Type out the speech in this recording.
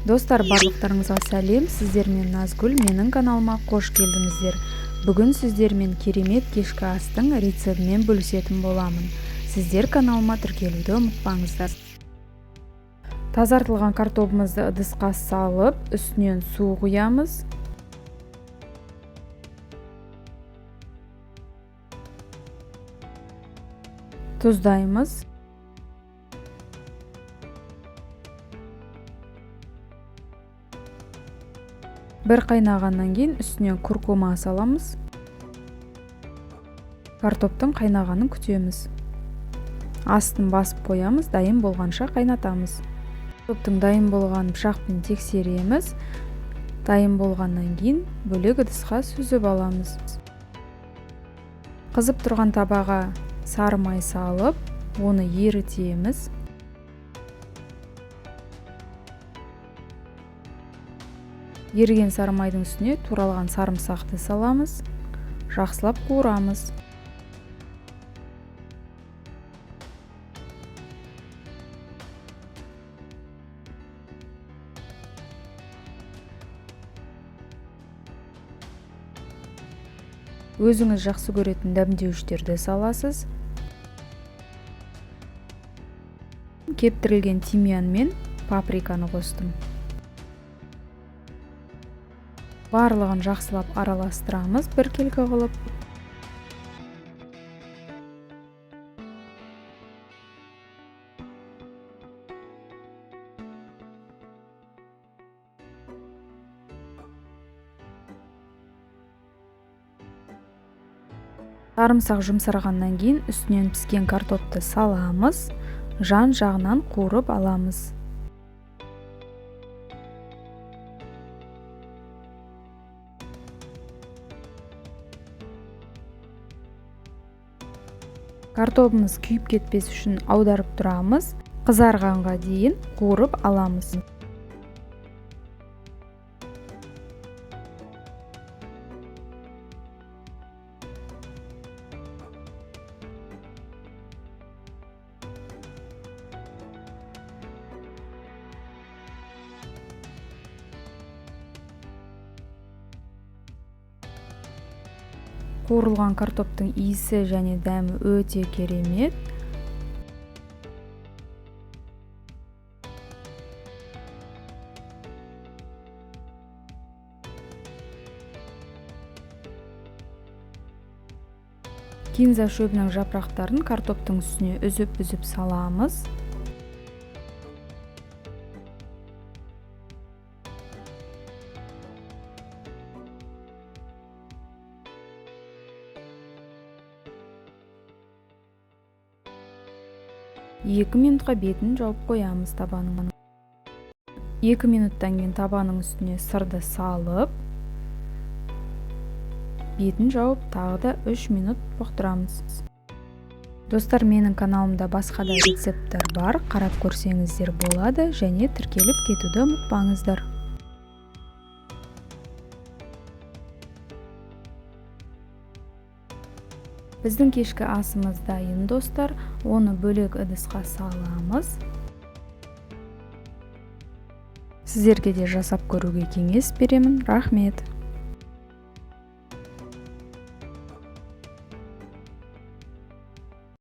Достар, барлықтарыңызға сәлем. Сіздермен Назгүл, менің каналыма қош келдіңіздер. Бүгін сіздермен керемет кешкі астың рецептімен бөлісетін боламын. Сіздер каналыма тіркелуді ұмытпаңыздар. Тазартылған картобымызды ыдысқа салып, үстінен су құямыз. Тұздаймыз. Бір қайнағаннан кейін үстінен куркума саламыз. Картоптың қайнағанын күтеміз. Астын басып қоямыз, дайын болғанша қайнатамыз. Картоптың дайын болғанын пышақпен тексереміз. Дайын болғаннан кейін бөлек ыдысқа сүзіп аламыз. Қызып тұрған табаға сары май салып, оны ерітеміз. Еріген сары майдың үстіне туралған сарымсақты саламыз. Жақсылап қуырамыз. Өзіңіз жақсы көретін дәмдеуіштерді саласыз. Кептірілген тимьян мен паприканы қостым. Барлығын жақсылап араластырамыз біркелкі қылып. Сарымсақ жұмсарғаннан кейін үстінен піскен картопты саламыз. Жан жағынан қуырып аламыз. Картобымыз күйіп кетпес үшін аударып тұрамыз. Қызарғанға дейін қуырып аламыз. Қуырылған картоптың иісі және дәмі өте керемет. Кинза шөбінің жапырақтарын картоптың үстіне үзіп саламыз. Екі минутқа бетін жауып қоямыз табаның. 2 минуттан кейін табаның үстіне сырды салып, бетін жауып тағы да 3 минут бұқтырамыз. Достар, менің каналымда басқа да рецепттер бар, қарап көрсеңіздер болады, және тіркеліп кетуді ұмытпаңыздар. Біздің кешкі асымыз дайын, достар. Оны бөлек ыдысқа саламыз. Сіздерге де жасап көруге кеңес беремін. Рахмет.